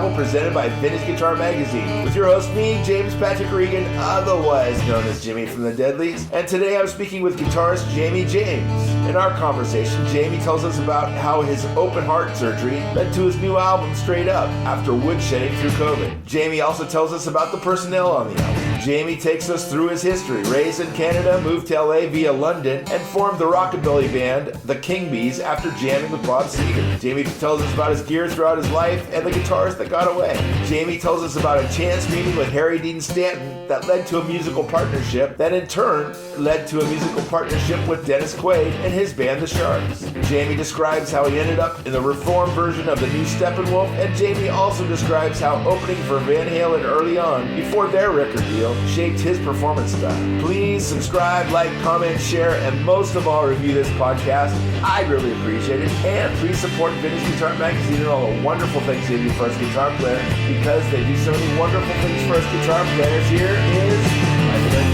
album presented by Vintage Guitar Magazine with your host, me, James Patrick Regan, otherwise known as Jimmy from the Deadlies. And today I'm speaking with guitarist Jamie James. In our conversation, Jamie tells us about how his open heart surgery led to his new album, Straight Up, after woodshedding through COVID. Jamie also tells us about the personnel on the album. Jamie takes us through his history. Raised in Canada, moved to LA via London, and formed the Rockabilly band, the Kingbees, after jamming with Bob Seger. Jamie tells us about his gear throughout his life and the guitarist that got away. Jamie tells us about a chance meeting with Harry Dean Stanton that led to a musical partnership that in turn led to a musical partnership with Dennis Quaid and his band, the Sharks. Jamie describes how he ended up in the reformed version of the new Steppenwolf, and Jamie also describes how opening for Van Halen early on, before their record deal, shaped his performance style. Please subscribe, like, comment, share, and most of all, review this podcast. I'd really appreciate it. And please support Vintage Guitar Magazine and all the wonderful things they do for us guitar players, because they do so many wonderful things for us guitar players. Here is my friend.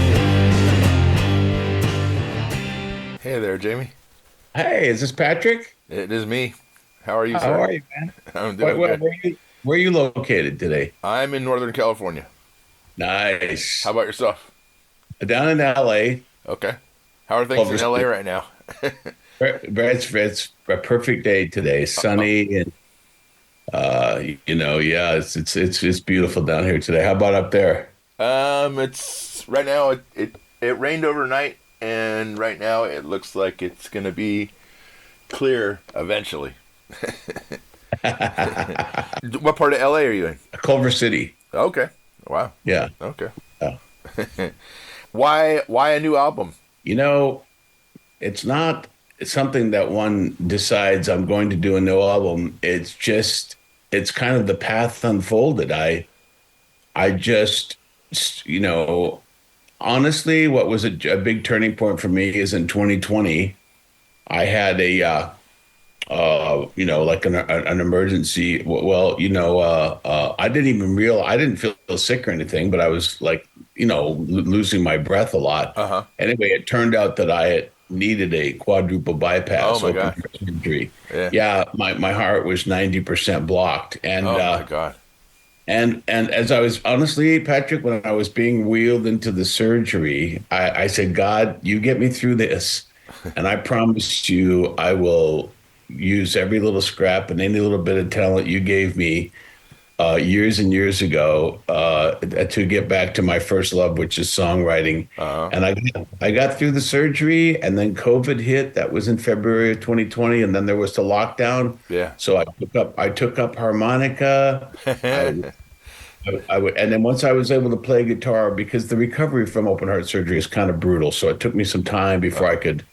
Hey there, Jamie. Hey, is this Patrick? It is me. How are you, sir? How are you, man? I'm doing good. Where are you located today? I'm in Northern California. Nice. How about yourself? Down in LA. Okay. How are things in LA right now? It's a perfect day today. Sunny and it's beautiful down here today. How about up there? It's right now it rained overnight, and right now it looks like it's gonna be clear eventually. What part of LA are you in? Culver City. Okay. Wow. Yeah. Okay. Oh. Why a new album? It's not something that one decides I'm going to do a new album. It's kind of the path unfolded. I just, honestly, what was a big turning point for me is in 2020, I had like an emergency. I didn't feel sick or anything, but I was like, losing my breath a lot. Uh-huh. Anyway, it turned out that I had needed a quadruple bypass. Oh my God. Surgery. Yeah. My heart was 90% blocked. And, oh my God. And as I was, honestly, Patrick, when I was being wheeled into the surgery, I said, God, you get me through this. And I promise you, I will use every little scrap and any little bit of talent you gave me years and years ago to get back to my first love, which is songwriting. Uh-huh. And I got through the surgery, and then COVID hit. That was in February of 2020, and then there was the lockdown. Yeah. So I took up harmonica. And then once I was able to play guitar, because the recovery from open heart surgery is kind of brutal, so it took me some time before I could.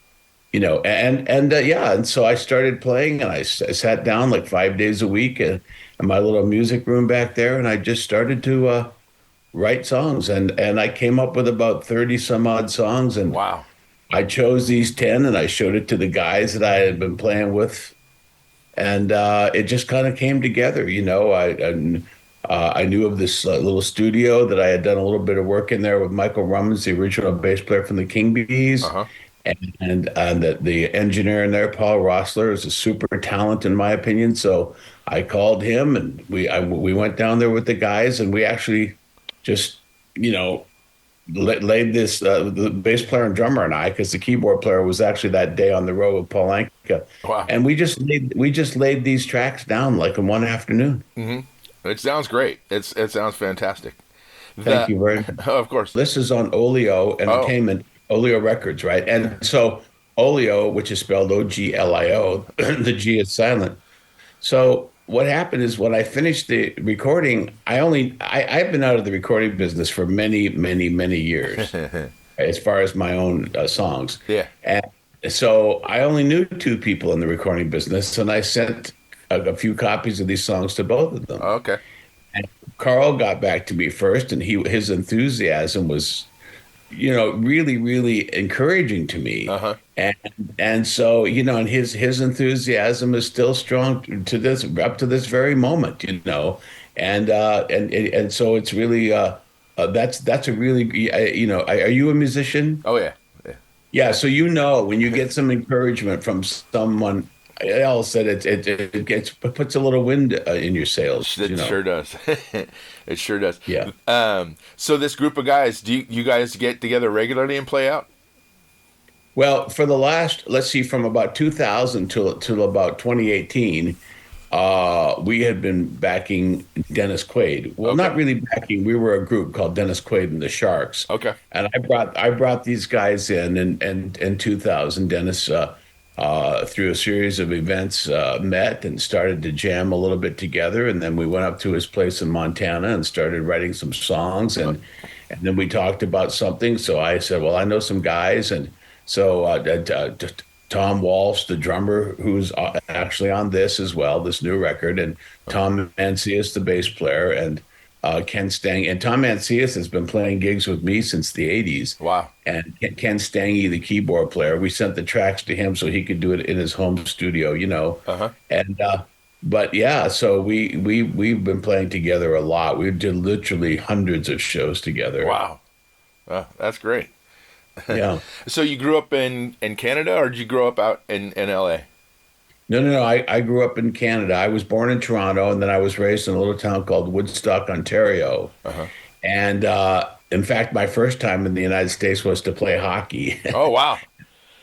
And so I started playing, and I sat down like 5 days a week in my little music room back there, and I just started to write songs, and I came up with about 30 some odd songs, and wow. I chose these 10, and I showed it to the guys that I had been playing with, and it just kind of came together. I knew of this little studio that I had done a little bit of work in there with Michael Rummins, the original bass player from the Kingbees. Uh-huh. And the engineer in there, Paul Rossler, is a super talent in my opinion. So I called him, and we went down there with the guys, and we actually just laid this the bass player and drummer and I, because the keyboard player was actually that day on the road with Paul Anka. Wow. And we just laid these tracks down like in one afternoon. Mm-hmm. It sounds great. It sounds fantastic. Thank you very much. Of course. This is on Oleo Entertainment. Oleo Records, right? And so Oleo, which is spelled Oglio, the G is silent. So what happened is when I finished the recording, I've been out of the recording business for many, many, many years, as far as my own songs. Yeah. And so I only knew two people in the recording business, and I sent a few copies of these songs to both of them. Okay. And Carl got back to me first, and his enthusiasm was really, really encouraging to me. Uh-huh. And so, and his enthusiasm is still strong up to this very moment, and so it's really, that's a really, are you a musician? Oh yeah. Yeah. So, when you get some encouragement from someone Al said it puts a little wind in your sails. It sure does. It sure does. Yeah. So this group of guys, do you guys get together regularly and play out? Well, for the last, let's see, from about 2000 till about 2018, we had been backing Dennis Quaid. Well, Okay. not really backing. We were a group called Dennis Quaid and the Sharks. Okay. And I brought these guys in 2000. Dennis, through a series of events, met and started to jam a little bit together. And then we went up to his place in Montana and started writing some songs. And then we talked about something. So I said, well, I know some guys. And so Tom Walsh, the drummer, who's actually on this as well, this new record, and Tom Mancias, the bass player, and Ken Stang. And Tom Mancias has been playing gigs with me since the 80s. Wow. And Ken Stange, the keyboard player, we sent the tracks to him so he could do it in his home studio, Uh-huh. And but yeah, so we've been playing together a lot. We did literally hundreds of shows together. Wow. That's great. Yeah. So you grew up in Canada, or did you grow up out in LA? No. I grew up in Canada. I was born in Toronto, and then I was raised in a little town called Woodstock, Ontario. Uh-huh. And in fact, my first time in the United States was to play hockey. Oh, wow.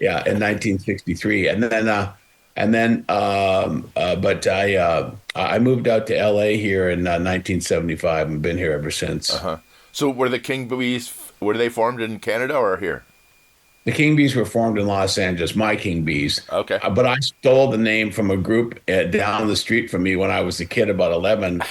Yeah, in 1963, but I moved out to LA here in 1975 and been here ever since. Uh-huh. So were the Kingbees, were they formed in Canada or here? The Kingbees were formed in Los Angeles, my Kingbees. Okay. But I stole the name from a group down the street from me when I was a kid, about 11.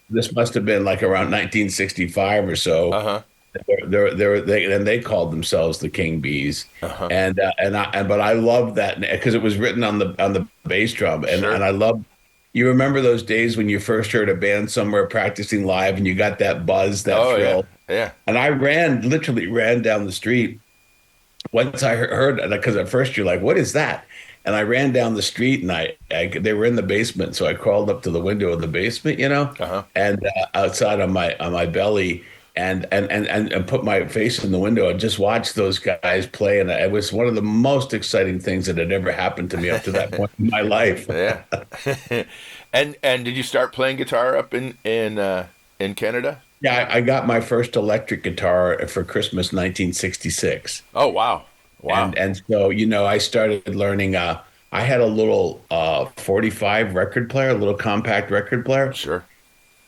This must have been like around 1965 or so. Uh-huh. They called themselves the Kingbees. Uh-huh. But I loved that because it was written on the bass drum, and Sure. I loved. You remember those days when you first heard a band somewhere practicing live, and you got that buzz, that thrill. Yeah. And I literally ran down the street once I heard, because at first you're like, what is that? And I ran down the street, and they were in the basement, so I crawled up to the window of the basement, Uh-huh. and outside on my belly, and put my face in the window and just watched those guys play, and it was one of the most exciting things that had ever happened to me up to that point in my life. Yeah. And did you start playing guitar up in Canada? Yeah, I got my first electric guitar for Christmas 1966. Oh, wow. Wow. And so, I started learning. I had a little 45 record player, a little compact record player. Sure.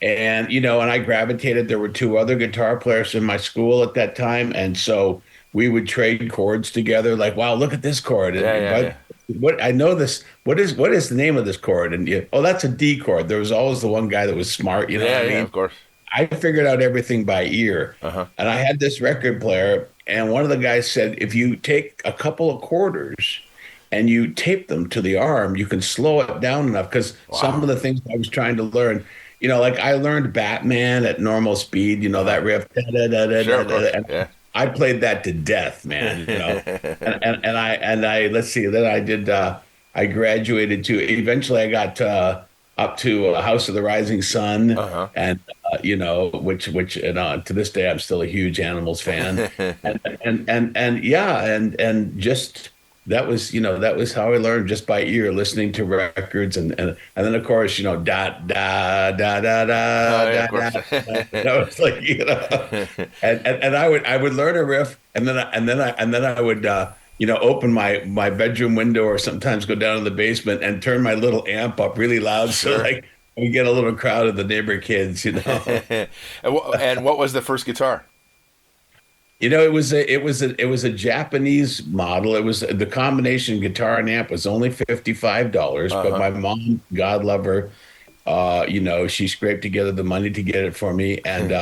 And, and I gravitated. There were two other guitar players in my school at that time. And so we would trade chords together. Like, wow, look at this chord. Yeah. What I know this. What is the name of this chord? And that's a D chord. There was always the one guy that was smart. You know what I mean? Yeah, of course. I figured out everything by ear. Uh-huh. And I had this record player, and one of the guys said, if you take a couple of quarters and you tape them to the arm, you can slow it down enough. Because some of the things I was trying to learn, like I learned Batman at normal speed, that riff. Sure, of course. Yeah. I played that to death, man. And I let's see. Then I did. I graduated to. Eventually, I got up to House of the Rising Sun, Uh-huh. and which to this day I'm still a huge Animals fan, and just that was how I learned, just by ear, listening to records, and then of course da da da da da yeah, da. of course. That was like and I would learn a riff, and then I would open my bedroom window, or sometimes go down in the basement and turn my little amp up really loud, Sure. so like we get a little crowd of the neighbor kids. And what was the first guitar? It was a Japanese model. It was the combination guitar and amp was only $55, Uh-huh. but my mom, God love her, she scraped together the money to get it for me, and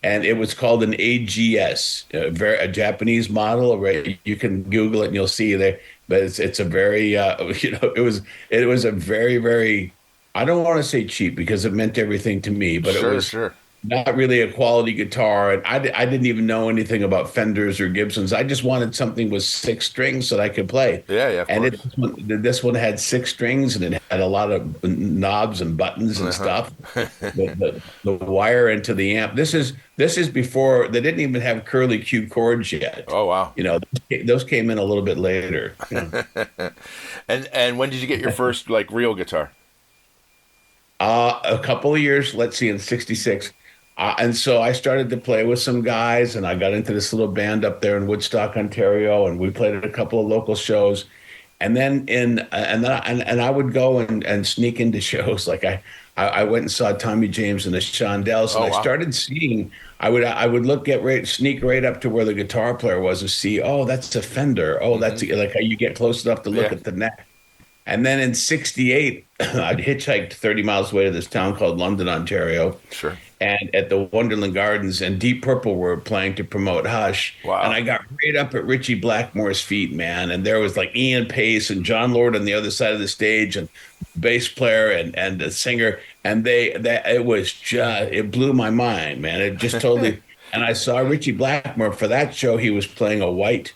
it was called an AGS, a Japanese model. Right? You can Google it and you'll see there. But it's a very it was a very, very, I don't want to say cheap because it meant everything to me, but Sure, it was sure. not really a quality guitar, and I didn't even know anything about Fenders or Gibsons. I just wanted something with six strings that I could play. Yeah, yeah, of And course. this one had six strings, and it had a lot of knobs and buttons and Uh-huh. stuff. The wire into the amp. This is before they didn't even have curly Q chords yet. Oh wow. You know, those came in a little bit later. And when did you get your first like real guitar? A couple of years, let's see, in '66. And so I started to play with some guys, and I got into this little band up there in Woodstock, Ontario, and we played at a couple of local shows. And then I would go and sneak into shows. Like I went and saw Tommy James and the Shondells, and Oh I wow. started seeing. I would sneak right up to where the guitar player was and see, oh, that's a Fender. Oh, that's like how you get close enough to look Yeah. at the neck. And then in '68, I'd hitchhiked 30 miles away to this town called London, Ontario. Sure. And at the Wonderland Gardens, and Deep Purple were playing to promote Hush. And Wow. I got right up at Richie Blackmore's feet, man. And there was like Ian Pace and John Lord on the other side of the stage, and bass player and the singer. And it was just, it blew my mind, man. It just totally. And I saw Richie Blackmore for that show. He was playing a white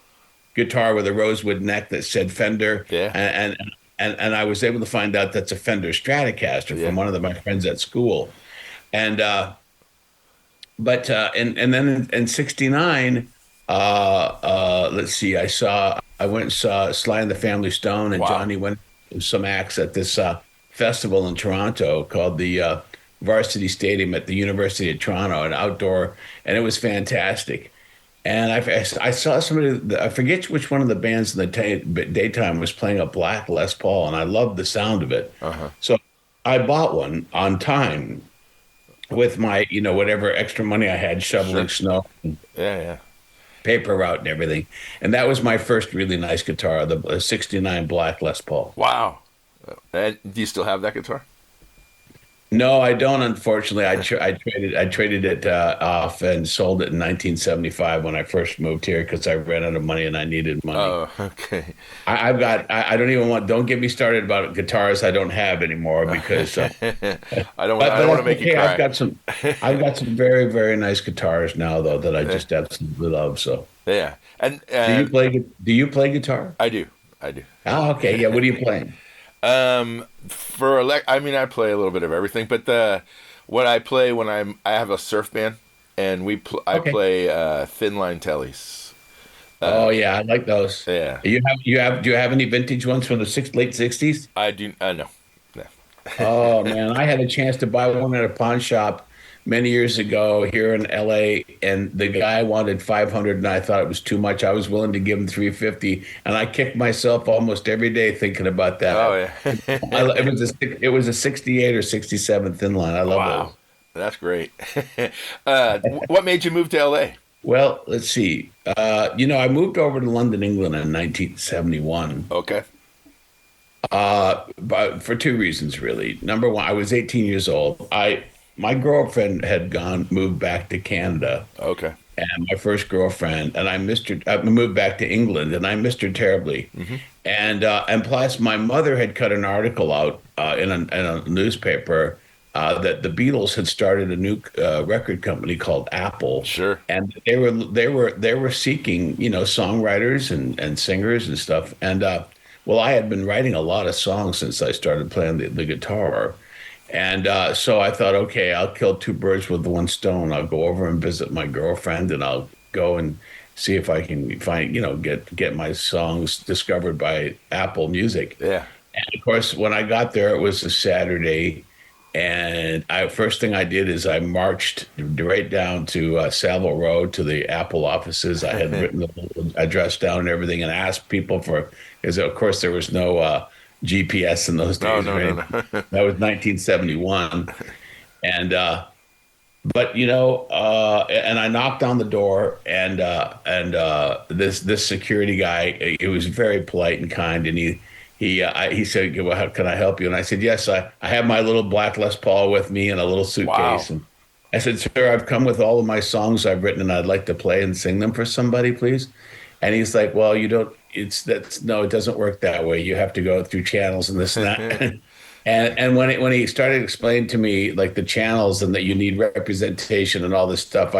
guitar with a rosewood neck that said Fender. Yeah. And I was able to find out that's a Fender Stratocaster Yeah. from one of my friends at school. And and then in '69, let's see, I went and saw Sly and the Family Stone, and Wow. Johnny went to some acts at this festival in Toronto called the Varsity Stadium at the University of Toronto, an outdoor, and it was fantastic. And I saw somebody, I forget which one of the bands in the daytime was playing a black Les Paul, and I loved the sound of it. Uh-huh. So I bought one on time with my, whatever extra money I had shoveling snow, and Yeah, yeah. paper route and everything. And that was my first really nice guitar, the '69 black Les Paul. Wow. And do you still have that guitar? No, I don't. Unfortunately, I traded it off and sold it in 1975 when I first moved here because I ran out of money and I needed money. Oh, okay. I've got. I don't even want. Don't get me started about guitars I don't have anymore because. I don't want to make you cry. I've got some very very nice guitars now though that I just absolutely love. So. Yeah. And Do you play guitar? I do. I do. Oh, okay. Yeah. What are you playing? I play a little bit of everything, but what I play when I have a surf band, and I Okay. play thin line tellies. Oh yeah, I like those. Yeah, Do you have any vintage ones from the late '60s? I do. No, no. Oh man, I had a chance to buy one at a pawn shop many years ago here in LA, and the guy wanted 500, and I thought it was too much. I was willing to give him 350, and I kicked myself almost every day thinking about that. Oh yeah. It was a '68 or '67 thin line. I love Wow, those. that's great. What made you move to LA? Well, let's see. I moved over to London, England in 1971. Okay. But for two reasons, really. Number one, I was 18 years old. My girlfriend had moved back to Canada, Okay. and my first girlfriend, and I missed her. I moved back to England, and I missed her terribly. And plus, my mother had cut an article out in a newspaper that the Beatles had started a new record company called Apple. Sure. And they were seeking songwriters and singers and stuff. And well, I had been writing a lot of songs since I started playing the guitar. And so I thought, okay, I'll kill two birds with one stone. I'll go over and visit my girlfriend, and I'll go and see if I can find, get my songs discovered by Apple Music. Yeah. And of course, when I got there, it was a Saturday, and first thing I did is I marched right down to Savile Row to the Apple offices. I had written the little address down and everything, and asked people because of course there was no GPS in those No, days. no, Right? no, no. That was 1971, and and I knocked on the door, and this security guy, he was very polite and kind, and he said, "Well, how can I help you?" And I said, "Yes, I have my little black Les Paul with me and a little suitcase." Wow. And I said, "Sir, I've come with all of my songs I've written, and I'd like to play and sing them for somebody, please." And he's like, "Well, you don't. No, it doesn't work that way. You have to go through channels and this and that." And when he started explaining to me like the channels and that you need representation and all this stuff,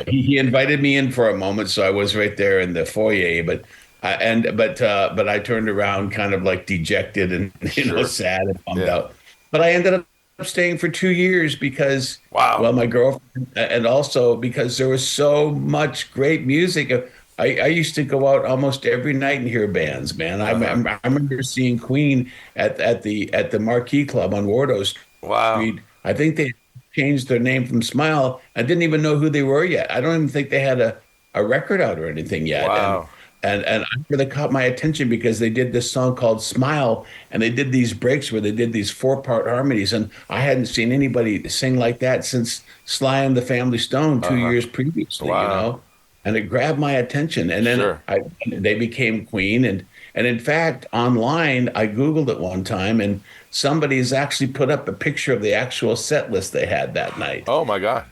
he invited me in for a moment, so I was right there in the foyer. But I turned around kind of like dejected and Sure. sad and bummed Yeah. out. But I ended up staying for 2 years because, Wow. well, my girlfriend, and also because there was so much great music. I used to go out almost every night and hear bands, man. Uh-huh. I remember seeing Queen at the Marquee Club on Wardour Wow. Street. I think they changed their name from Smile. I didn't even know who they were yet. I don't even think they had a record out or anything yet. Wow. And I really caught my attention because they did this song called Smile, and they did these breaks where they did these 4-part harmonies, and I hadn't seen anybody sing like that since Sly and the Family Stone two Uh-huh. years previously, Wow. and it grabbed my attention. And then Sure. they became Queen, and in fact, online, I Googled it one time, and somebody's actually put up a picture of the actual set list they had that night. Oh my God.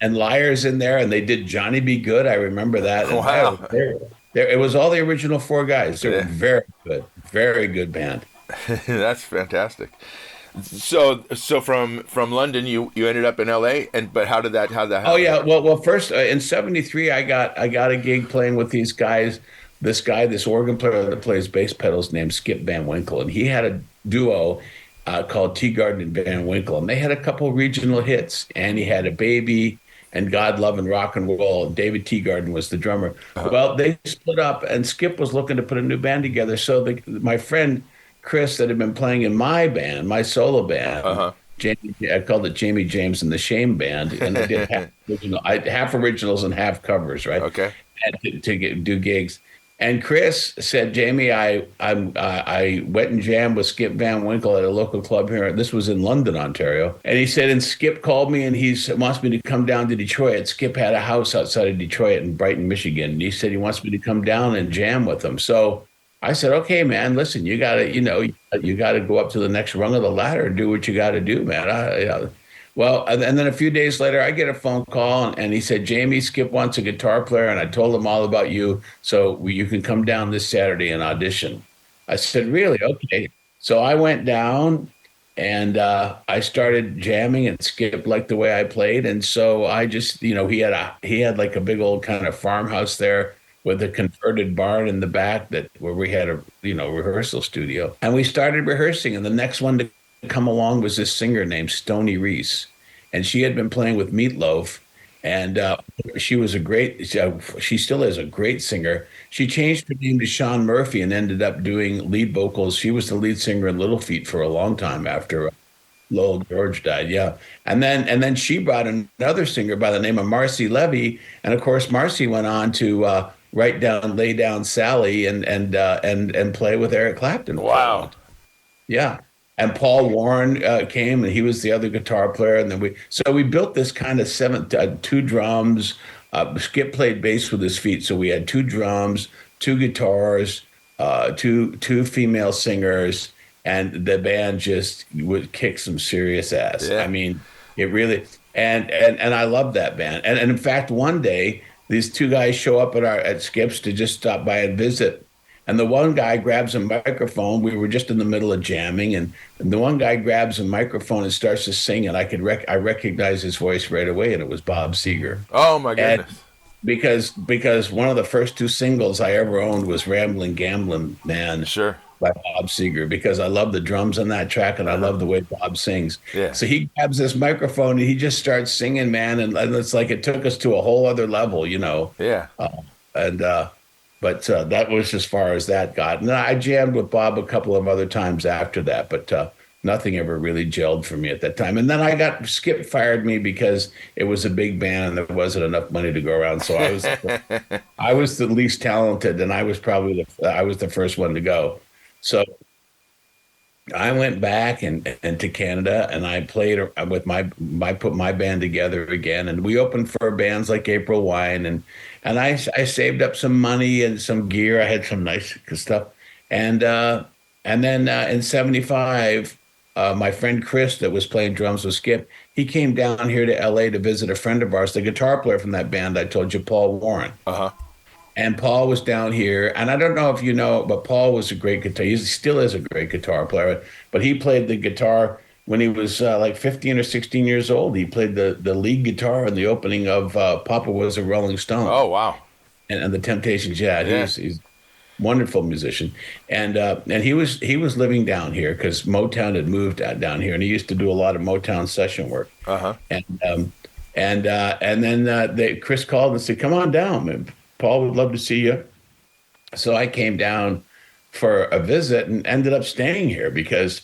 And Liar's in there, and they did Johnny Be Good. I remember that. And Wow. it was all the original 4 guys. They were Yeah. very good band. That's fantastic. So from London, you ended up in L.A. But how did that Oh happen? yeah, well, first in '73, I got a gig playing with these guys. This organ player that plays bass pedals named Skip Van Winkle, and he had a duo called Teagarden and Van Winkle, and they had a couple regional hits. And he had a baby and God Love and Rock and Roll. And David Teagarden was the drummer. Well, they split up, and Skip was looking to put a new band together. So my friend Chris, that had been playing in my band, my solo band, Uh-huh. Jamie, I called it Jamie James and the Shame Band, and I did half originals and half covers, right? Okay. And do gigs. And Chris said, Jamie, I went and jammed with Skip Van Winkle at a local club here. This was in London, Ontario. And he said, and Skip called me and he wants me to come down to Detroit. Skip had a house outside of Detroit in Brighton, Michigan. And he said he wants me to come down and jam with him. So I said, okay, man, listen, you gotta go up to the next rung of the ladder and do what you got to do, man. Well, and then a few days later, I get a phone call, and he said, Jamie, Skip wants a guitar player, and I told him all about you, so you can come down this Saturday and audition. I said, really? Okay. So I went down, and I started jamming, and Skip liked the way I played, and so I just, he had like a big old kind of farmhouse there with a converted barn in the back where we had a rehearsal studio, and we started rehearsing, and the next one to come along was this singer named Stony Reese, and she had been playing with Meatloaf, and she still is a great singer. She changed her name to Sean Murphy and ended up doing lead vocals. She was the lead singer in Little Feat for a long time after Lowell George died. Yeah, and then she brought another singer by the name of Marcy Levy, and of course Marcy went on to lay down Sally and play with Eric Clapton. Wow. Yeah. And Paul Warren came, and he was the other guitar player. And then we built this kind of two drums. Skip played bass with his feet, so we had two drums, two guitars, two female singers, and the band just would kick some serious ass. Yeah. I mean, it really and I love that band. And in fact, one day these two guys show up at Skip's to just stop by and visit. And the one guy grabs a microphone. We were just in the middle of jamming, and the one guy grabs a microphone and starts to sing, and I recognized his voice right away, and it was Bob Seger. Oh my And goodness. because one of the first two singles I ever owned was "Ramblin' Gamblin' Man" Sure. by Bob Seger, because I love the drums on that track and I love the way Bob sings. Yeah. So he grabs this microphone and he just starts singing, man, and it's like it took us to a whole other level, Yeah. But that was as far as that got. And I jammed with Bob a couple of other times after that, but nothing ever really gelled for me at that time. And then Skip fired me because it was a big band and there wasn't enough money to go around. So I was the least talented, and I was probably the first one to go. So I went back and to Canada, and I played with put my band together again, and we opened for bands like April Wine, and I saved up some money and some gear. I had some nice stuff, and then in '75, my friend Chris, that was playing drums with Skip, he came down here to LA to visit a friend of ours, the guitar player from that band I told you, Paul Warren. Uh-huh. And Paul was down here, and I don't know if you know, but Paul was a great guitar. He still is a great guitar player, but he played the guitar when he was like 15 or 16 years old. He played the lead guitar in the opening of Papa Was a Rolling Stone. Oh, wow. And the Temptations. Yeah, Yeah. he's a wonderful musician, and he was living down here because Motown had moved out down here, and he used to do a lot of Motown session work. Uh-huh. And then Chris called and said, "Come on down, man. Paul would love to see you." So I came down for a visit and ended up staying here because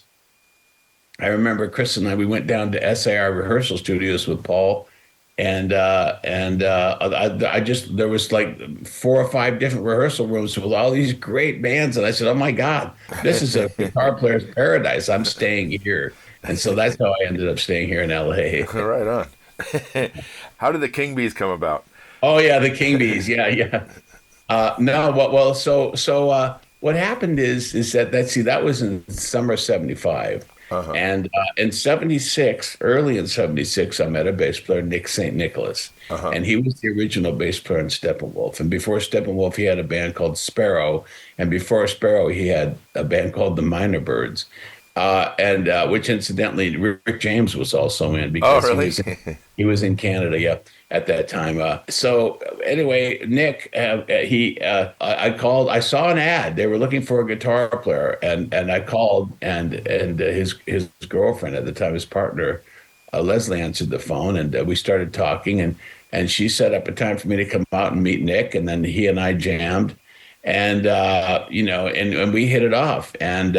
I remember Chris and we went down to SAR rehearsal studios with Paul, and I just there was like 4 or 5 different rehearsal rooms with all these great bands, and I said, "Oh my God, this is a guitar player's paradise. I'm staying here." And so that's how I ended up staying here in LA. Right on. How did the Kingbees come about? Oh yeah, the Kingbees. Yeah. No, well, so what happened is that was in summer '75, and in '76, early in '76, I met a bass player, Nick St. Nicholas, and he was the original bass player in Steppenwolf. And before Steppenwolf, he had a band called Sparrow, and before Sparrow, he had a band called the Minor Birds. And which incidentally, Rick James was also in because really? he was in Canada, yeah, at that time. So anyway, Nick, I saw an ad. They were looking for a guitar player, and I called, and his girlfriend at the time, his partner, Leslie, answered the phone, and we started talking, and she set up a time for me to come out and meet Nick, and then he and I jammed, and and we hit it off, and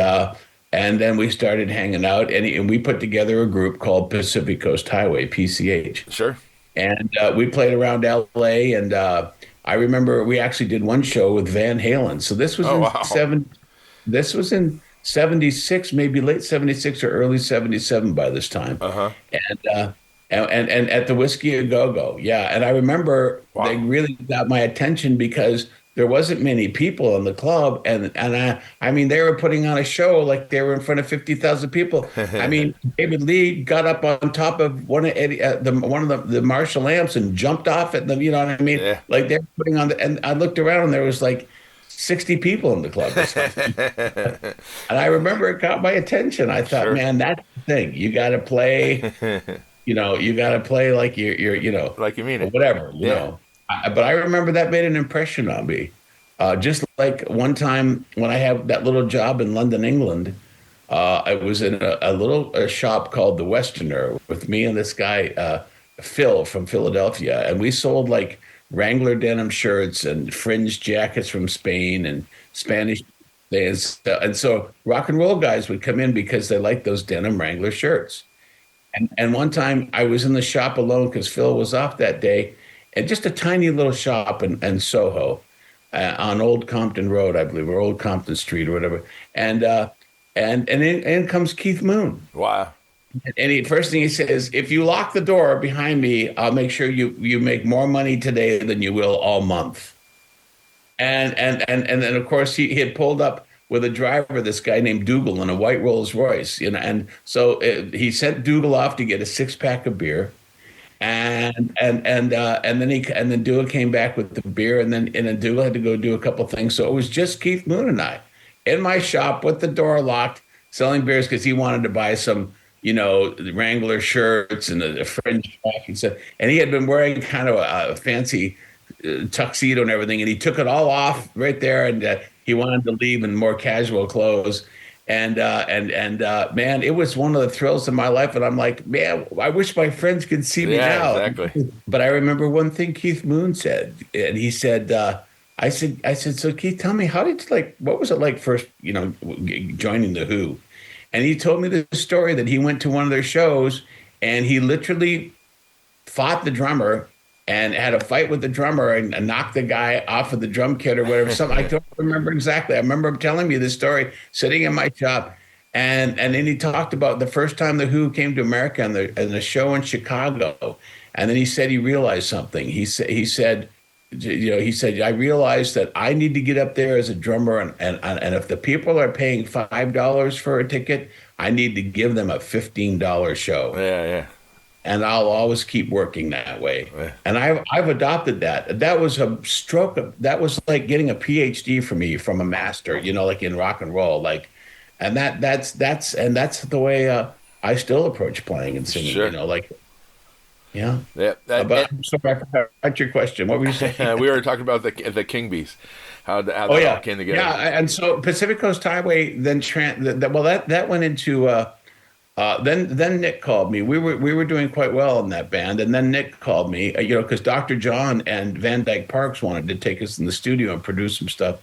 then we started hanging out, and we put together a group called Pacific Coast Highway, PCH. Sure. And we played around LA, and I remember we actually did one show with Van Halen. So this was This was in '76, maybe late '76 or early '77 by this time. And at the Whiskey A Go Go, yeah. And I remember they really got my attention because there wasn't many people in the club, and I mean they were putting on a show like they were in front of 50,000 people. I mean, David Lee got up on top of one of the Marshall amps and jumped off at them. You know what I mean? Yeah. Like they're putting on and I looked around and there was like 60 people in the club or something. And I remember it got my attention. I thought, man, that's the thing. You got to play. You got to play like you're like you mean it. Whatever. You know. But I remember that made an impression on me. Just like one time when I had that little job in London, England, I was in a little shop called The Westerner with me and this guy, Phil from Philadelphia. And we sold like Wrangler denim shirts and fringed jackets from Spain and Spanish. And so rock and roll guys would come in because they liked those denim Wrangler shirts. And one time I was in the shop alone because Phil was off that day. And just a tiny little shop in Soho on Old Compton Road, I believe, or Old Compton Street or whatever. And in comes Keith Moon. Wow. And first thing he says, if you lock the door behind me, I'll make sure you make more money today than you will all month. And then, of course, he had pulled up with a driver, this guy named Dougal, in a white Rolls Royce. And so he sent Dougal off to get a 6-pack of beer. And then Dougal came back with the beer, and then Dougal had to go do a couple things. So it was just Keith Moon and I in my shop with the door locked, selling beers because he wanted to buy some, Wrangler shirts and a fringe jacket and stuff. And he had been wearing kind of a fancy tuxedo and everything, and he took it all off right there, and he wanted to leave in more casual clothes. And man, it was one of the thrills of my life. And I'm like, man, I wish my friends could see me now. Exactly. But I remember one thing Keith Moon said, and he said, I said, so Keith, tell me, how did you what was it like first, joining the Who? And he told me the story that he went to one of their shows and he literally fought the drummer and had a fight with the drummer and knocked the guy off of the drum kit or whatever. Something I don't remember exactly. I remember him telling me this story sitting in my shop. And then he talked about the first time the Who came to America and the show in Chicago. And then he said he realized something. He said, I realized that I need to get up there as a drummer. And if the people are paying $5 for a ticket, I need to give them a $15 show. Yeah. and I'll always keep working that way. Yeah. And I've adopted that. That was a stroke of, that was like getting a PhD for me from a master, like in rock and roll. Like, and that's the way I still approach playing and singing, Sure. like, yeah. Yeah. But I'm sorry, I forgot your question. What were you saying? We were talking about the Kingbees, how that Oh all came together. yeah, and so Pacific Coast Highway then that went into then Nick called me. We were doing quite well in that band, and then Nick called me, because Dr. John and Van Dyke Parks wanted to take us in the studio and produce some stuff,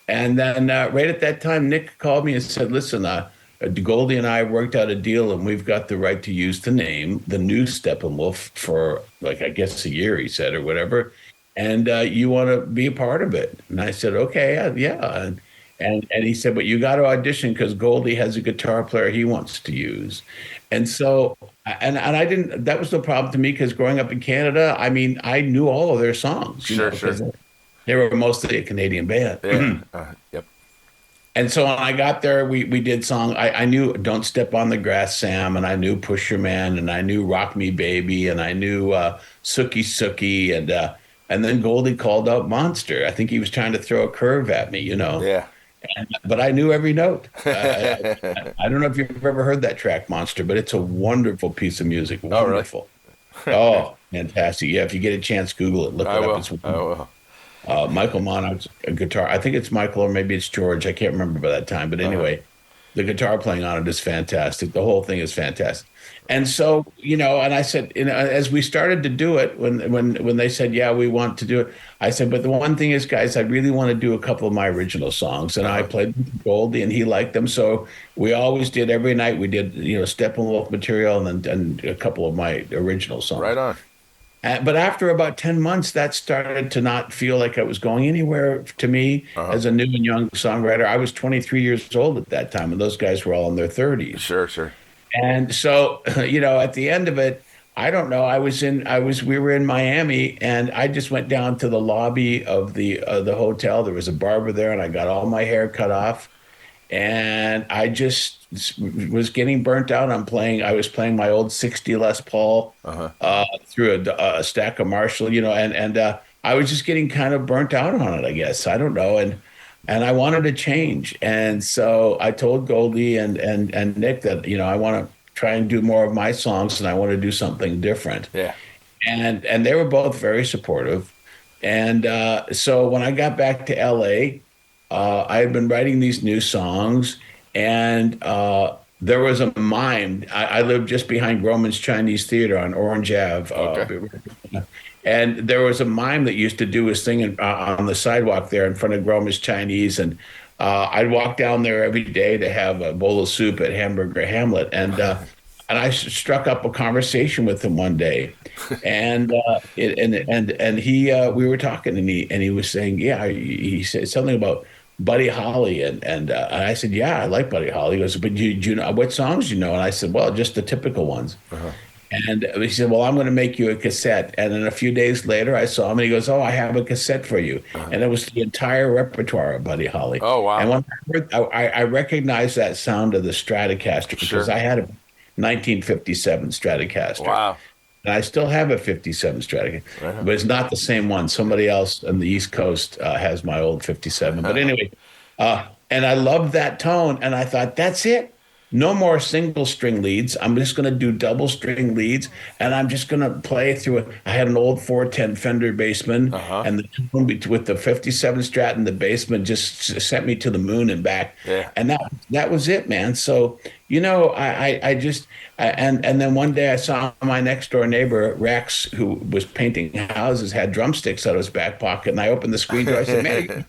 and then right at that time Nick called me and said, "Listen, Goldie and I worked out a deal, and we've got the right to use the name, the new Steppenwolf, for like I guess a year," he said, or whatever. And you want to be a part of it? And I said, okay, yeah. And he said, but you got to audition because Goldie has a guitar player he wants to use. And so, and I didn't. That was no problem to me because growing up in Canada, I mean, I knew all of their songs. Sure. They were mostly a Canadian band. Yeah. Yep. And so when I got there, we did song. I knew "Don't Step on the Grass, Sam," and I knew "Push Your Man," and I knew "Rock Me Baby," and I knew "Sookie Sookie," and then Goldie called out "Monster." I think he was trying to throw a curve at me, Yeah. But I knew every note. I don't know if you've ever heard that track, "Monster," but it's a wonderful piece of music. Wonderful. Oh, fantastic. Yeah, if you get a chance, Google it. Look it up. I will. Michael Monarch's a guitar. I think it's Michael or maybe it's George. I can't remember by that time. But anyway, the guitar playing on it is fantastic. The whole thing is fantastic. And so, and I said, as we started to do it, when they said, yeah, we want to do it, I said, but the one thing is, guys, I really want to do a couple of my original songs. And I played with Goldie and he liked them. So we always did, every night we did, Steppenwolf material and a couple of my original songs. Right on. But after about 10 months, that started to not feel like I was going anywhere to me as a new and young songwriter. I was 23 years old at that time, and those guys were all in their 30s. Sure. And so, at the end of it, I don't know. We were in Miami, and I just went down to the lobby of the hotel. There was a barber there, and I got all my hair cut off. And I just was getting burnt out on playing. I was playing my old 60 Les Paul through a stack of Marshall, and I was just getting kind of burnt out on it, I guess. I don't know. And I wanted to change. And so I told Goldie and Nick that, I want to try and do more of my songs and I want to do something different. Yeah. And they were both very supportive. And so when I got back to LA, I had been writing these new songs, and there was a mime. I lived just behind Groman's Chinese Theater on Orange Ave. And there was a mime that used to do his thing on the sidewalk there in front of Groman's Chinese. And I'd walk down there every day to have a bowl of soup at Hamburger Hamlet. And I struck up a conversation with him one day. And we were talking, and he was saying, yeah, he said something about Buddy Holly, and I said, yeah, I like Buddy Holly. He goes, but do you know what songs do you know? And I said, well, just the typical ones. And he said, well, I'm going to make you a cassette. And then a few days later, I saw him, and he goes, oh, I have a cassette for you. And it was the entire repertoire of Buddy Holly. Oh, wow. And when I heard, I recognized that sound of the Stratocaster because I had a 1957 Stratocaster. Wow. And I still have a 57 Stratocaster, but it's not the same one. Somebody else on the East Coast has my old 57. But anyway, and I loved that tone, and I thought, that's it. No more single string leads. I'm just going to do double string leads, and I'm just going to play through I had an old 410 Fender Bassman, and the tone with the 57 Strat in the Bassman just sent me to the moon and back. Yeah. And that was it, man. So, I just and then one day I saw my next door neighbor, Rex, who was painting houses, had drumsticks out of his back pocket, and I opened the screen door. I said, man,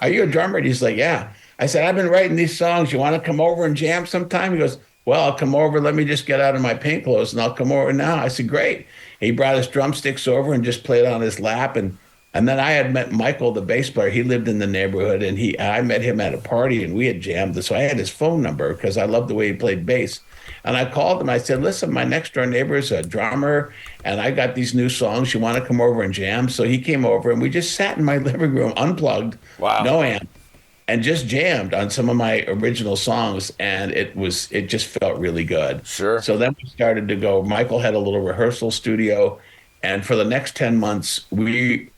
are you a drummer? And he's like, yeah. I said, I've been writing these songs. You want to come over and jam sometime? He goes, well, I'll come over. Let me just get out of my paint clothes and I'll come over now. I said, great. He brought his drumsticks over and just played on his lap. And then I had met Michael, the bass player. He lived in the neighborhood, and I met him at a party, and we had jammed. So I had his phone number because I loved the way he played bass. And I called him. I said, listen, my next door neighbor is a drummer, and I got these new songs. You want to come over and jam? So he came over, and we just sat in my living room, unplugged, no amp. and just jammed on some of my original songs, and it just felt really good. Sure. So then we started to go. Michael had a little rehearsal studio, and for the next 10 months, I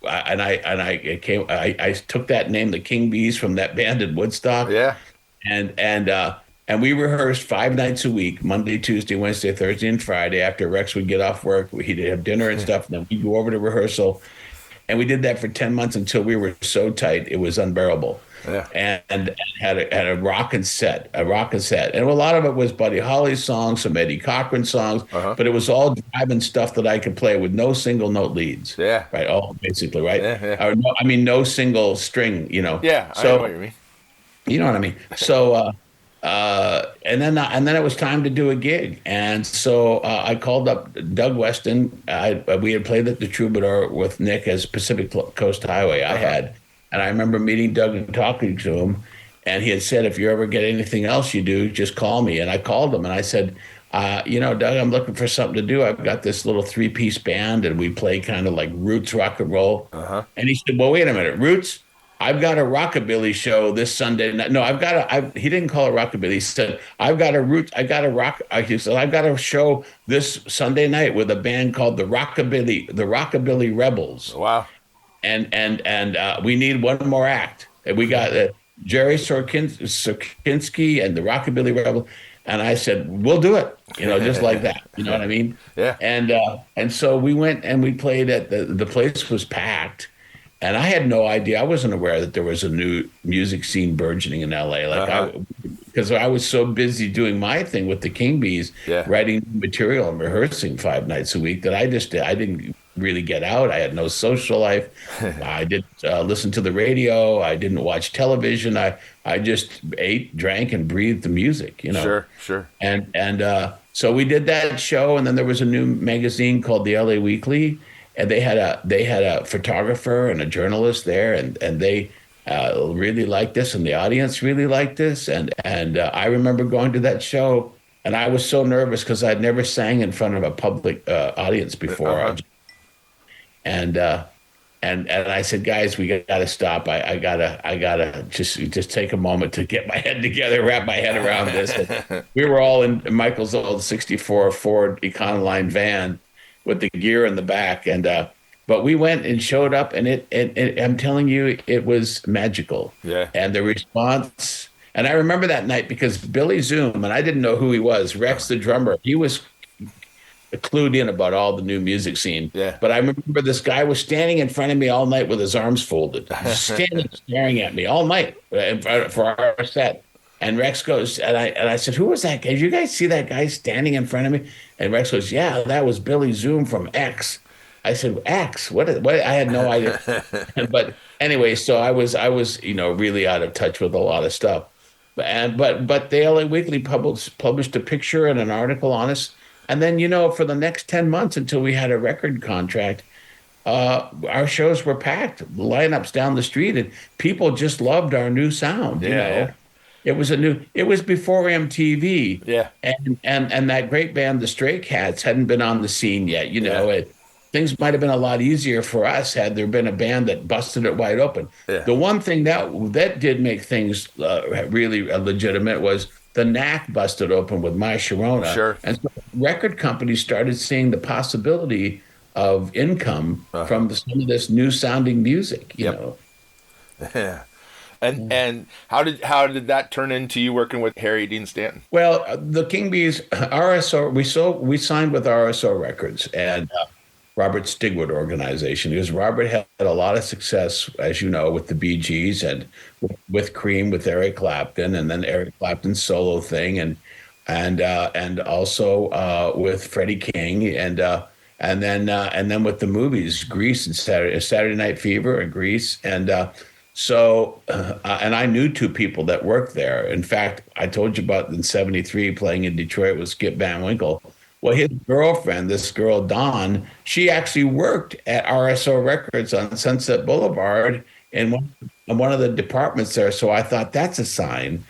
took that name, the Kingbees, from that band in Woodstock, Yeah. and we rehearsed 5 nights a week, Monday, Tuesday, Wednesday, Thursday, and Friday. After Rex would get off work, he'd have dinner and stuff, and then we'd go over to rehearsal. And we did that for 10 months until we were so tight, it was unbearable. Yeah. And had a rockin' set. And a lot of it was Buddy Holly's songs, some Eddie Cochran songs, but it was all driving stuff that I could play with no single note leads. Yeah. Right. All basically, right? Yeah. Or no, I mean, no single string, you know. Yeah. So, I know what you mean. you know what I mean? So, and then it was time to do a gig, and so I called up Doug Weston. We had played at the Troubadour with Nick as Pacific Coast Highway. I had, and I remember meeting Doug and talking to him, and he had said, "If you ever get anything else you do, just call me." And I called him, and I said, Doug, I'm looking for something to do. I've got this little 3-piece band, and we play kind of like roots rock and roll." And he said, "Well, wait a minute, roots? I've got a rockabilly show this Sunday night." No, he didn't call it rockabilly. He said, I've got a show this Sunday night with a band called the Rockabilly Rebels. Wow. And we need one more act. And we got Jerry Sorkinski and the Rockabilly Rebels. And I said, we'll do it, just like that. You know what I mean? Yeah. And so we went and we played at the place was packed. And I had no idea. I wasn't aware that there was a new music scene burgeoning in LA. Because I was so busy doing my thing with the Kingbees, writing material and rehearsing 5 nights a week, that I didn't really get out. I had no social life. I didn't listen to the radio. I didn't watch television. I just ate, drank, and breathed the music. Sure. And so we did that show, and then there was a new magazine called the LA Weekly. And they had a photographer and a journalist there, and they really liked this, and the audience really liked this. And I remember going to that show, and I was so nervous because I'd never sang in front of a public audience before. And I said, guys, we got to stop. I gotta just take a moment to get my head together, wrap my head around this. And we were all in Michael's old '64 Ford Econoline van with the gear in the back, but we went and showed up, and it I'm telling you, it was magical. Yeah. And the response, and I remember that night because Billy Zoom, and I didn't know who he was, Rex the drummer, he was clued in about all the new music scene. Yeah. But I remember this guy was standing in front of me all night with his arms folded, standing staring at me all night for our set. And Rex goes, and I said, who was that guy? Did you guys see that guy standing in front of me? And Rex goes, yeah, that was Billy Zoom from X. I said, X? What? I had no idea. But anyway, so I was really out of touch with a lot of stuff. But the LA Weekly published a picture and an article on us. And then, for the next 10 months until we had a record contract, our shows were packed, lineups down the street, and people just loved our new sound. Yeah. It was before MTV. Yeah. And that great band, the Stray Cats, hadn't been on the scene yet. Things might have been a lot easier for us had there been a band that busted it wide open. Yeah. The one thing that did make things really legitimate was the Knack busted open with My Sharona. Sure. And so record companies started seeing the possibility of income from some of this new sounding music, you know. Yeah. And how did that turn into you working with Harry Dean Stanton? Well, the Kingbees, RSO, we signed with RSO Records and Robert Stigwood organization, because Robert had a lot of success, as you know, with the Bee Gees and with Cream, with Eric Clapton, and then Eric Clapton's solo thing, and also with Freddie King, and then with the movies, Grease and Saturday Night Fever and Grease, and I knew 2 people that worked there. In fact, I told you about in '73 playing in Detroit with Skip Van Winkle. Well, his girlfriend, this girl, Dawn, she actually worked at RSO Records on Sunset Boulevard in one of the departments there. So I thought that's a sign.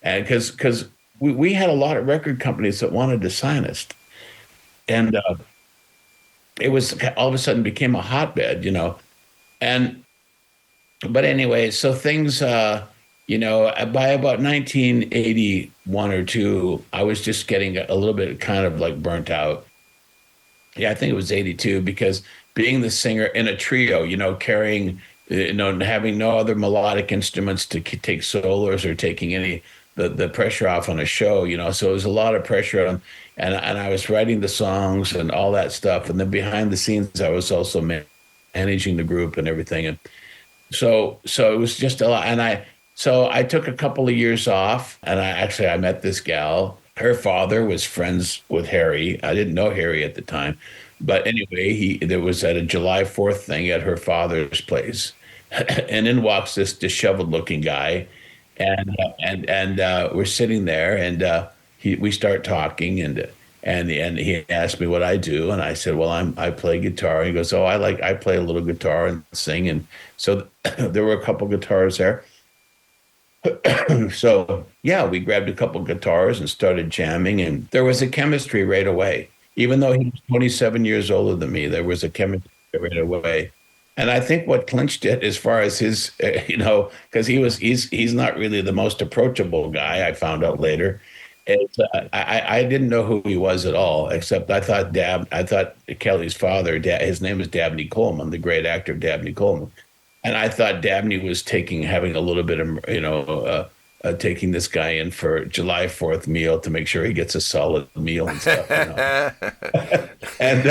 And because we had a lot of record companies that wanted to sign us. And it was all of a sudden became a hotbed, But anyway, so things By about 1981 or two, I was just getting a little bit kind of like burnt out. Yeah, I think it was 82 because being the singer in a trio, carrying, having no other melodic instruments to take solos or taking any the pressure off on a show, so it was a lot of pressure on, and I was writing the songs and all that stuff. And then behind the scenes, I was also managing the group and everything. And so it was just a lot. So I took a couple of years off, and I met this gal. Her father was friends with Harry. I didn't know Harry at the time, but anyway, there was at a July 4th thing at her father's place, and in walks this disheveled-looking guy, and we're sitting there, and we start talking, and he asked me what I do, and I said, well, I play guitar. He goes, oh, I play a little guitar and sing, and so there were a couple guitars there. So yeah, we grabbed a couple guitars and started jamming, and there was a chemistry right away. Even though he was 27 years older than me, there was a chemistry right away. And I think what clinched it, as far as his, because he's not really the most approachable guy. I found out later. I didn't know who he was at all, except I thought Kelly's father, his name is Dabney Coleman, the great actor Dabney Coleman. And I thought Dabney was having a little bit of, taking this guy in for July 4th meal to make sure he gets a solid meal and stuff. And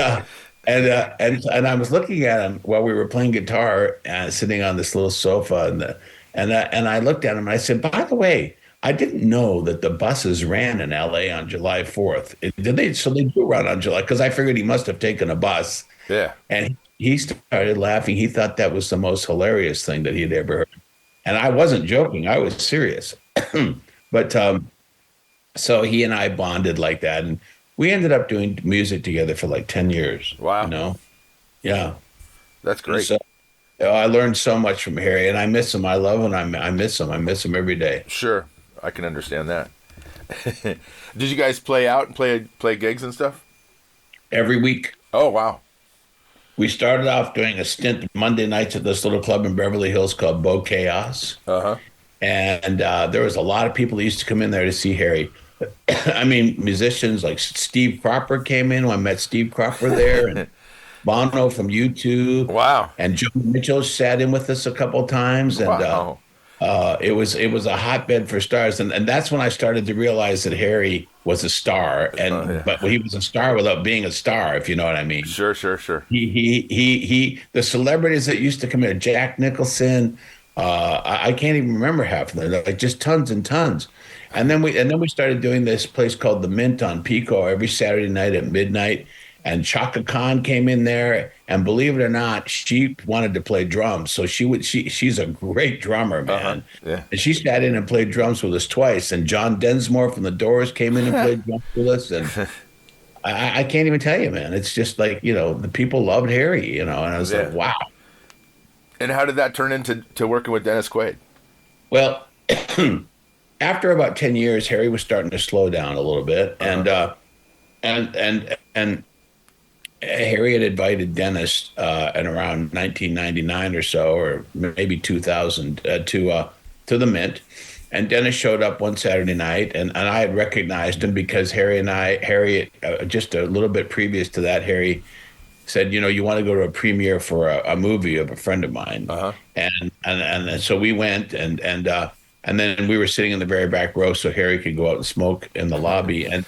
I was looking at him while we were playing guitar, sitting on this little sofa, and I looked at him and I said, by the way, I didn't know that the buses ran in LA on July 4th. Did they? So they do run on July, because I figured he must have taken a bus. Yeah. And he started laughing. He thought that was the most hilarious thing that he'd ever heard. And I wasn't joking. I was serious. But so he and I bonded like that. And we ended up doing music together for like 10 years. Wow. Yeah. That's great. So, I learned so much from Harry, and I miss him. I love him. I miss him. I miss him every day. Sure. I can understand that. Did you guys play out and play gigs and stuff? Every week. Oh, wow. We started off doing a stint Monday nights at this little club in Beverly Hills called Bo Chaos. Uh-huh. And there was a lot of people that used to come in there to see Harry. I mean, musicians like Steve Cropper came in. I met Steve Cropper there, and Bono from U2. Wow. And Joe Mitchell sat in with us a couple of times. And wow. It was a hotbed for stars. And that's when I started to realize that Harry was a star, but he was a star without being a star, if you know what I mean. Sure. He the celebrities that used to come in, Jack Nicholson, I can't even remember half of them, like just tons and tons. And then we started doing this place called the Mint on Pico every Saturday night at midnight. And Chaka Khan came in there, and believe it or not, she wanted to play drums. So she's a great drummer, man. Uh-huh. Yeah. And she sat in and played drums with us twice. And John Densmore from the Doors came in and played drums with us. And I can't even tell you, man. It's just like, the people loved Harry, and I was like, wow. And how did that turn into working with Dennis Quaid? Well, after about 10 years, Harry was starting to slow down a little bit. Uh-huh. And Harry had invited Dennis in around 1999 or so, or maybe 2000, to the Mint. And Dennis showed up one Saturday night, and I had recognized him because Harry, just a little bit previous to that, Harry said, you want to go to a premiere for a movie of a friend of mine. Uh-huh. And so we went, and then we were sitting in the very back row so Harry could go out and smoke in the lobby. And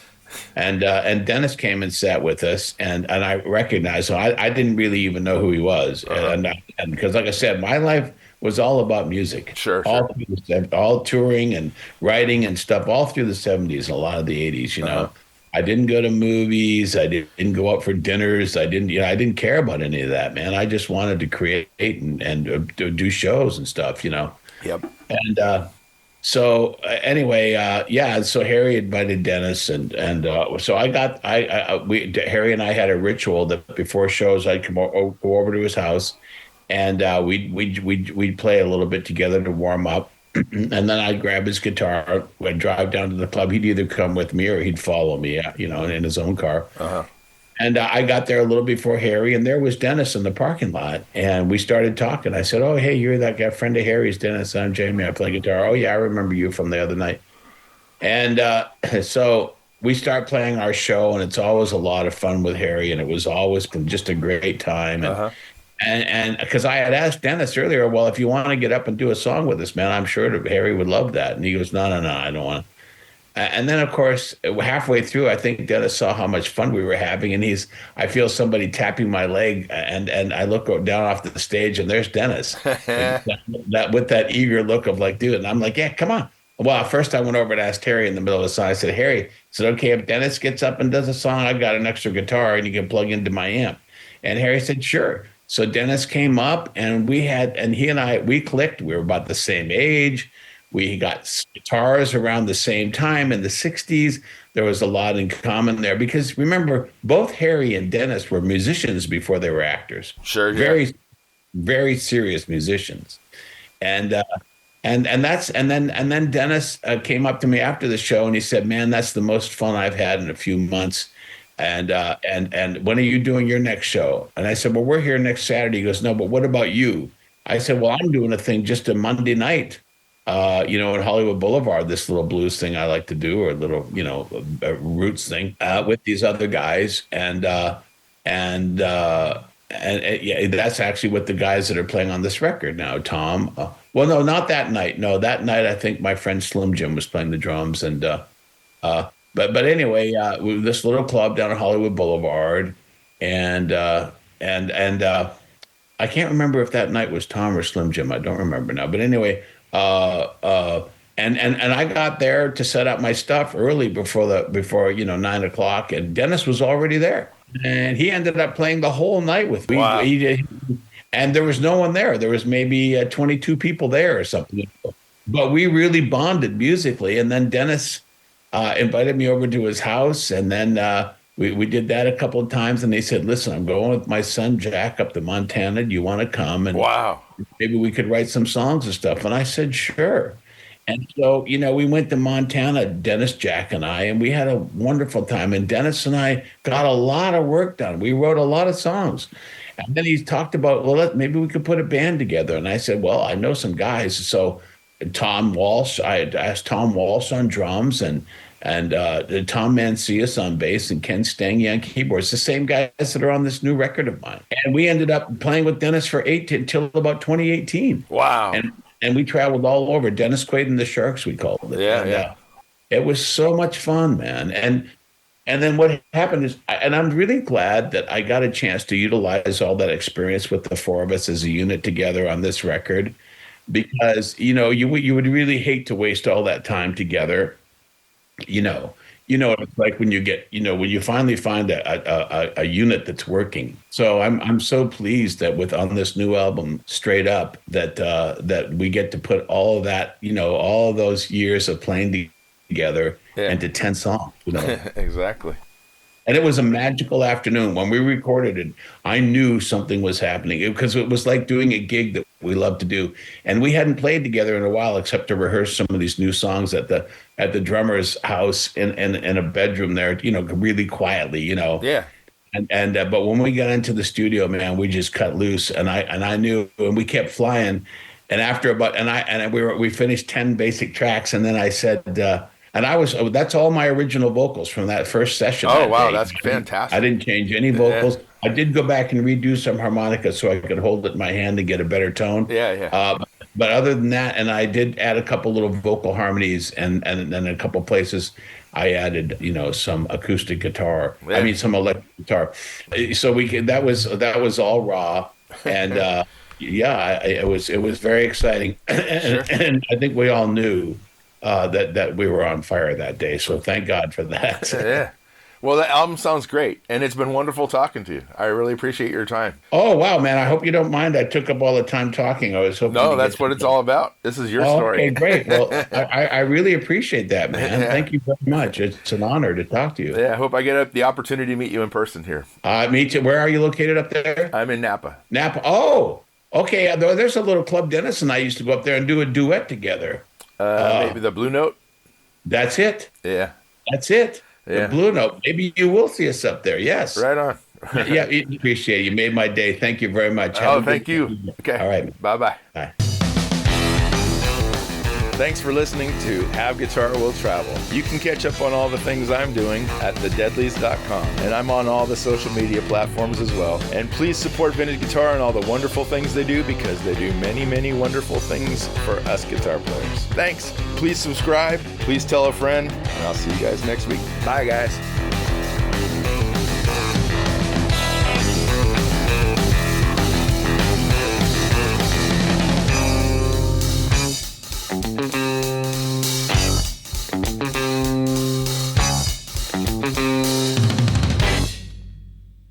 Dennis came and sat with us, and I recognized him. I didn't really even know who he was, uh-huh. and because, like I said, my life was all about music. Sure. All touring and writing and stuff, all through the 70s and a lot of the 80s. Uh-huh. I didn't go to movies. I didn't go out for dinners. I didn't care about any of that, man. I just wanted to create and do shows and stuff. Yep. And so anyway, so Harry invited Dennis, and so Harry and I had a ritual that before shows I'd go over to his house, and we'd play a little bit together to warm up, and then I'd grab his guitar, I'd drive down to the club. He'd either come with me or he'd follow me, in his own car. Uh-huh. And I got there a little before Harry, and there was Dennis in the parking lot, and we started talking. I said, "Oh, hey, you're that guy, friend of Harry's, Dennis. I'm Jamie. I play guitar. Oh, yeah, I remember you from the other night." And so we start playing our show, and it's always a lot of fun with Harry, and it was always just a great time. Uh-huh. And because I had asked Dennis earlier, well, if you want to get up and do a song with us, man, I'm sure that Harry would love that. And he goes, no, no, no, I don't want to. And then, of course, halfway through, I think Dennis saw how much fun we were having, and I feel somebody tapping my leg, and I look down off the stage, and there's Dennis, with that eager look of like, dude, and I'm like, yeah, come on. Well, first I went over and asked Harry in the middle of the song. I said, Harry, is it okay if Dennis gets up and does a song? I've got an extra guitar, and you can plug into my amp. And Harry said, sure. So Dennis came up, and he and I, we clicked. We were about the same age. We got guitars around the same time in the 60s. There was a lot in common there because remember, both Harry and Dennis were musicians before they were actors. Sure, yeah. Very, very serious musicians. And then Dennis came up to me after the show and he said, "Man, that's the most fun I've had in a few months. And when are you doing your next show?" And I said, "Well, we're here next Saturday." He goes, "No, but what about you?" I said, "Well, I'm doing a thing just a Monday night, in Hollywood Boulevard, this little blues thing I like to do, or a little, a roots thing with these other guys, and yeah, that's actually with the guys that are playing on this record now. Tom, well, no, not that night. No, that night I think my friend Slim Jim was playing the drums, and but anyway, this little club down at Hollywood Boulevard, and I can't remember if that night was Tom or Slim Jim. I don't remember now, but anyway. And I got there to set up my stuff early before 9:00, and Dennis was already there, and he ended up playing the whole night with me. Wow. And there was no one there. There was maybe 22 people there or something, but we really bonded musically. And then Dennis invited me over to his house, and then we did that a couple of times. And they said, "Listen, I'm going with my son Jack up to Montana. Do you want to come? And wow, maybe we could write some songs and stuff." And I said, "Sure." And so, we went to Montana, Dennis, Jack, and I, and we had a wonderful time. And Dennis and I got a lot of work done. We wrote a lot of songs. And then he talked about, well, maybe we could put a band together. And I said, well, I know some guys. So Tom Walsh, I had asked Tom Walsh on drums, and Tom Mancias on bass, and Ken Stange on keyboards, the same guys that are on this new record of mine. And we ended up playing with Dennis for until about 2018. Wow. And we traveled all over. Dennis Quaid and the Sharks, we called it. Yeah, and, yeah. It was so much fun, man. And then what happened is, and I'm really glad that I got a chance to utilize all that experience with the four of us as a unit together on this record, because, you would really hate to waste all that time together. It's like when you get, when you finally find a unit that's working. So I'm so pleased that on this new album, Straight Up, that we get to put all of that, all those years of playing together into 10 songs. Exactly. And it was a magical afternoon. When we recorded it, I knew something was happening, because it was like doing a gig that we love to do. And we hadn't played together in a while, except to rehearse some of these new songs at the drummer's house in a bedroom there, really quietly, Yeah. But when we got into the studio, man, we just cut loose, and I knew, and we kept flying. And after we finished 10 basic tracks, and then I said, that's all my original vocals from that first session. Oh, wow, that's fantastic. I didn't change any vocals. I did go back and redo some harmonica so I could hold it in my hand and get a better tone. Yeah. But other than that, and I did add a couple little vocal harmonies, and then a couple places I added, some acoustic guitar. Yeah. I mean, some electric guitar. So that was all raw, and it was very exciting. And I think we all knew that we were on fire that day. So thank God for that. Yeah. Well, that album sounds great, and it's been wonderful talking to you. I really appreciate your time. Oh, wow, man. I hope you don't mind I took up all the time talking. I was hoping. No, that's what it's all about. This is your story. Okay, great. Well, I really appreciate that, man. Yeah. Thank you very much. It's an honor to talk to you. Yeah, I hope I get the opportunity to meet you in person here. Me too. Where are you located up there? I'm in Napa. Napa. Oh, okay. There's a little club Dennis and I used to go up there and do a duet together. Maybe the Blue Note? That's it. Yeah. That's it. Yeah. The Blue Note. Maybe you will see us up there. Yes. Right on. Yeah, appreciate it. You made my day. Thank you very much. Oh, thank you. Okay. All right. Bye-bye. Bye. Thanks for listening to Have Guitar Will Travel. You can catch up on all the things I'm doing at thedeadlies.com. And I'm on all the social media platforms as well. And please support Vintage Guitar and all the wonderful things they do, because they do many, many wonderful things for us guitar players. Thanks. Please subscribe. Please tell a friend. And I'll see you guys next week. Bye, guys.